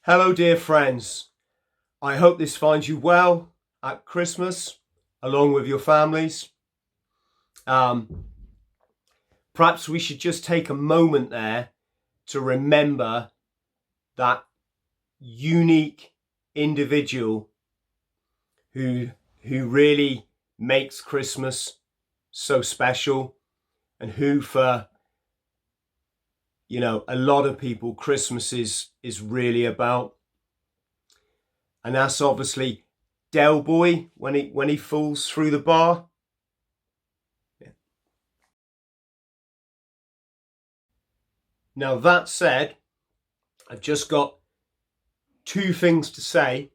Hello dear friends, I hope this finds you well at Christmas along with your families. Perhaps we should just take a moment there to remember that unique individual who really makes Christmas so special, and who for a lot of people Christmas is really about. And that's obviously Del Boy when he falls through the bar. Yeah. Now that said, I've just got two things to say.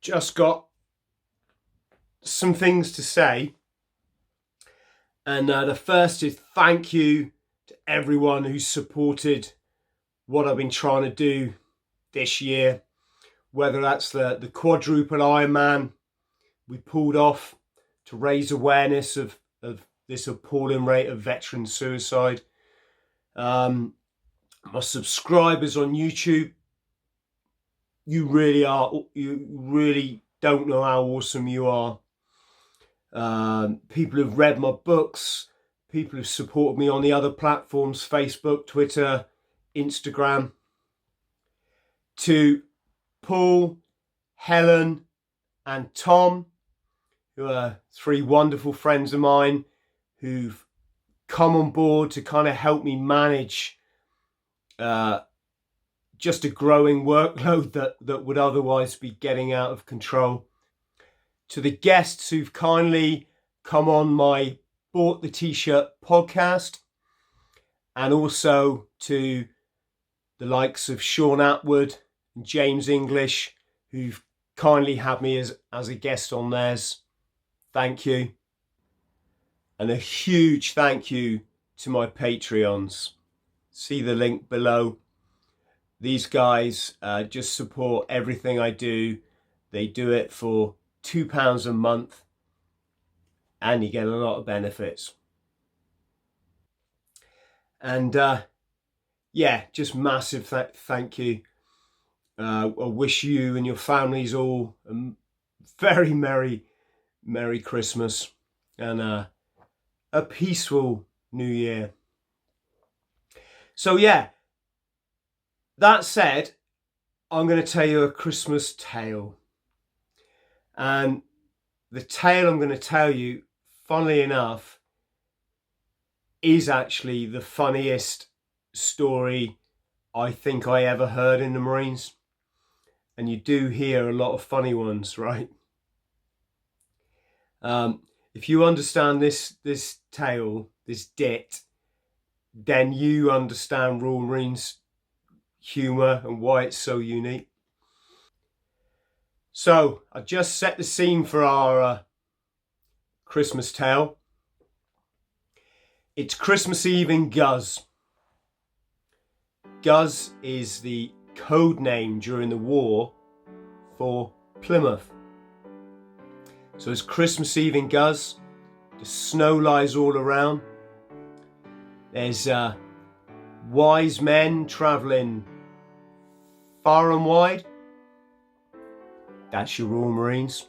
Just got some things to say. And the first is thank you to everyone who's supported what I've been trying to do this year, whether that's the quadruple Ironman we pulled off to raise awareness of this appalling rate of veteran suicide. My subscribers on YouTube, you really don't know how awesome you are. People who've read my books, people who've supported me on the other platforms, Facebook, Twitter, Instagram. To Paul, Helen and Tom, who are three wonderful friends of mine who've come on board to kind of help me manage just a growing workload that would otherwise be getting out of control. To the guests who've kindly come on my Bought the T-Shirt podcast, and also to the likes of Sean Atwood and James English, who've kindly had me as a guest on theirs. Thank you. And a huge thank you to my Patreons. See the link below. These guys just support everything I do. They do it for £2 a month, and you get a lot of benefits. And just massive thank you. I wish you and your families all a very merry Christmas and a peaceful New Year. So that said, I'm going to tell you a Christmas tale. And the tale I'm going to tell you, funnily enough, is actually the funniest story I think I ever heard in the Marines. And you do hear a lot of funny ones, right? If you understand this tale, this dit, then you understand Royal Marines humour and why it's so unique. So I just set the scene for our Christmas tale. It's Christmas Eve in Guz. Guz is the code name during the war for Plymouth. So it's Christmas Eve in Guz. The snow lies all around. There's wise men travelling far and wide. That's your Royal Marines.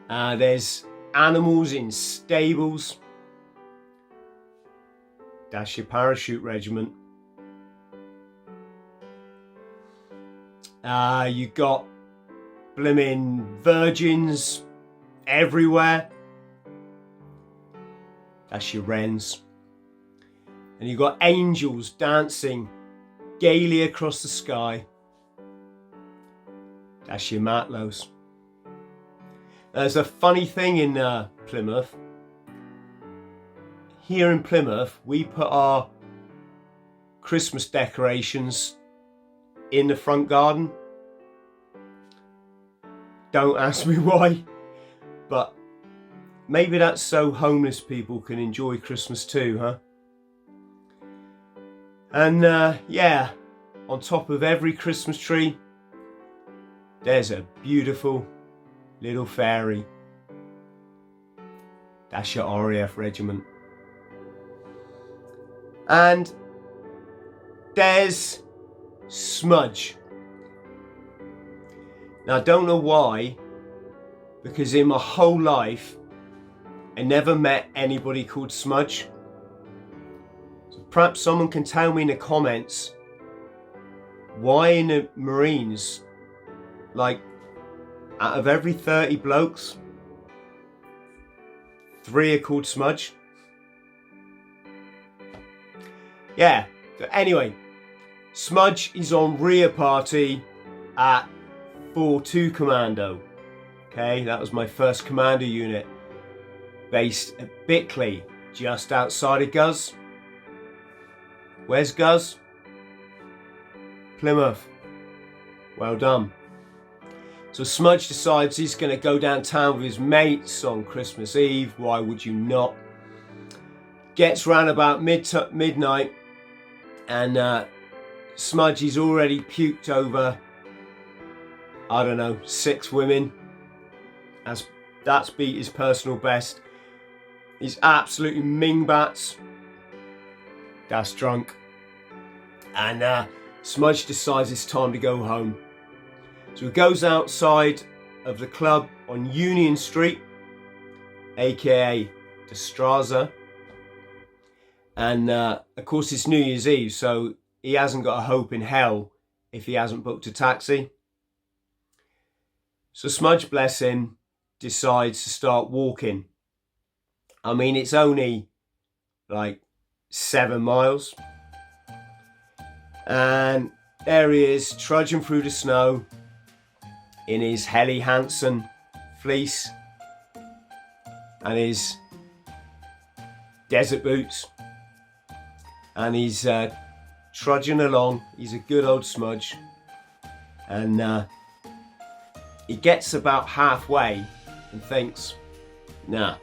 There's animals in stables. That's your parachute regiment. You got blimmin' virgins everywhere. That's your Wrens. And you got angels dancing gaily across the sky. That's your Matlows. There's a funny thing in Plymouth. Here in Plymouth, we put our Christmas decorations in the front garden. Don't ask me why, but maybe that's so homeless people can enjoy Christmas too, huh? And on top of every Christmas tree, there's a beautiful little fairy. That's your RAF regiment. And there's Smudge. Now I don't know why, because in my whole life I never met anybody called Smudge. So perhaps someone can tell me in the comments why in the Marines, like out of every 30 blokes, 3 are called Smudge. Yeah, so anyway, Smudge is on rear party at 4-2 Commando. Okay, that was my first commando unit, based at Bickley, just outside of Guz. Where's Guz? Plymouth. Well done. So Smudge decides he's going to go downtown with his mates on Christmas Eve. Why would you not? Gets round about midnight, and Smudge is already puked over, I don't know, 6 women. That's beat his personal best. He's absolutely mingbats. That's drunk. And Smudge decides it's time to go home. So he goes outside of the club on Union Street, aka the Straza. And of course it's New Year's Eve, so he hasn't got a hope in hell if he hasn't booked a taxi. So Smudge, bless him, decides to start walking. I mean, it's only like 7 miles. And there he is, trudging through the snow in his Helly Hansen fleece and his desert boots. And he's trudging along. He's a good old Smudge. And he gets about halfway and thinks, nah,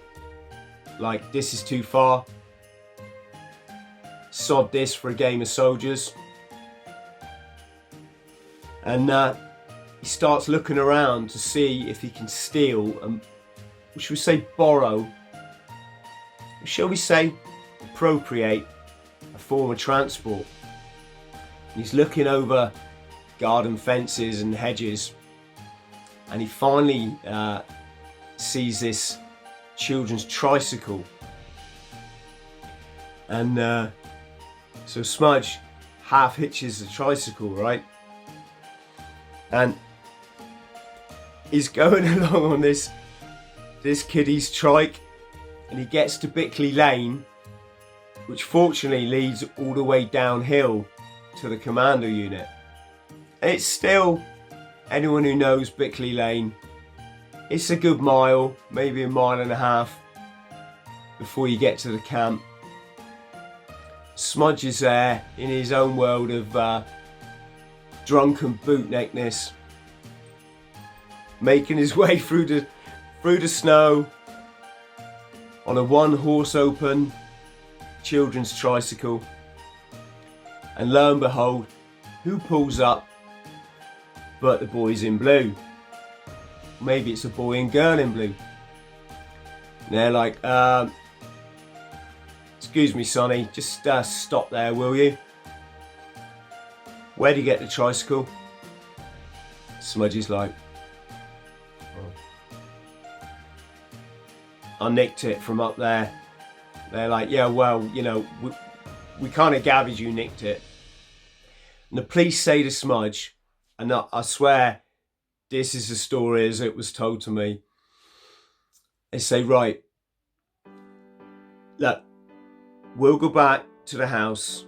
like this is too far. Sod this for a game of soldiers. And he starts looking around to see if he can steal and, shall we say, borrow, shall we say, appropriate a form of transport. And he's looking over garden fences and hedges, and he finally sees this children's tricycle. And so Smudge half hitches the tricycle, right? And he's going along on this kiddie's trike, and he gets to Bickley Lane, which fortunately leads all the way downhill to the commando unit. And it's still, anyone who knows Bickley Lane, it's a good mile, maybe a mile and a half before you get to the camp. Smudge is there in his own world of drunken bootneckness, making his way through the snow on a 1-horse open children's tricycle. And lo and behold, who pulls up but the boys in blue? Maybe it's a boy and girl in blue. And they're like, excuse me, Sonny, just stop there, will you? Where do you get the tricycle? Smudge is like, I nicked it from up there. They're like, yeah, well, you know, we kind of gathered you nicked it. And the police say to Smudge, and I swear this is the story as it was told to me. They say, right, look, we'll go back to the house.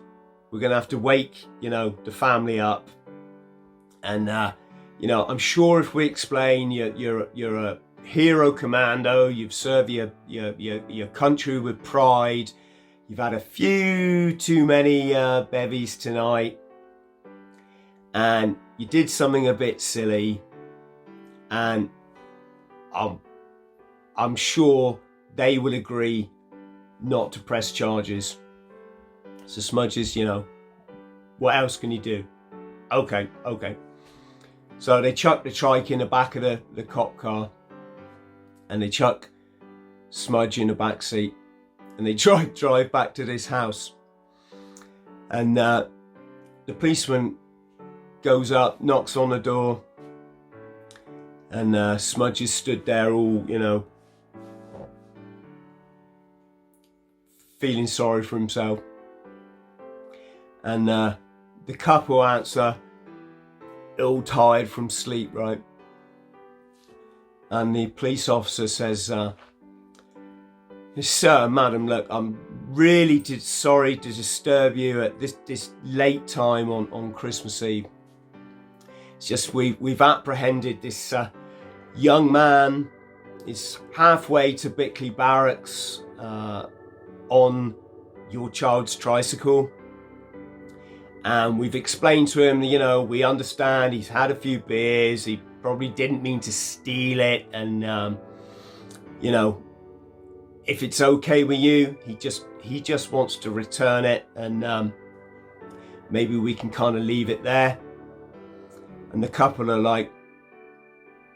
We're going to have to wake, you know, the family up. And, you know, I'm sure if we explain you're a hero commando, you've served your country with pride, you've had a few too many bevies tonight, and you did something a bit silly, and I'm sure they will agree not to press charges. So Smudge is, you know, what else can you do? Okay. So they chuck the trike in the back of the cop car, and they chuck Smudge in the back seat, and they drive back to this house. And the policeman goes up, knocks on the door, and Smudge is stood there all, you know, feeling sorry for himself. And the couple answer, all tired from sleep, right? And the police officer says, "Sir, madam, look, I'm really sorry to disturb you at this late time on Christmas Eve. It's just we've apprehended this young man. Is halfway to Bickley Barracks on your child's tricycle. And we've explained to him, you know, we understand he's had a few beers, he probably didn't mean to steal it, and you know, if it's okay with you, he just wants to return it, and maybe we can kind of leave it there." And the couple are like,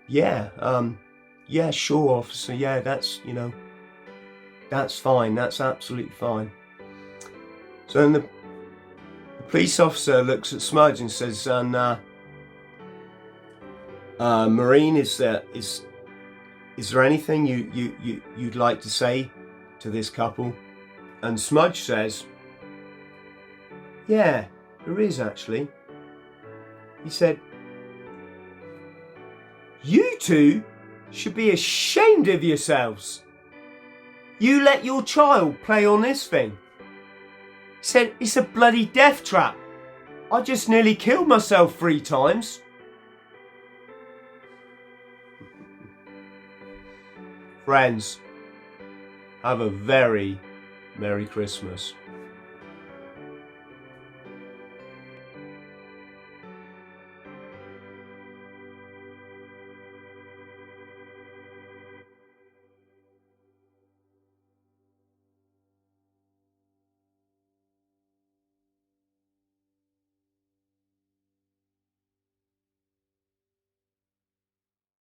"Yeah, yeah, sure, officer, yeah, that's, you know, that's fine, that's absolutely fine." So then the police officer looks at Smudge and says, "Marine, is there anything you'd like to say to this couple?" And Smudge says, "Yeah, there is actually." He said, "You two should be ashamed of yourselves. You let your child play on this thing." He said, "It's a bloody death trap. I just nearly killed myself 3 times. Friends, have a very Merry Christmas.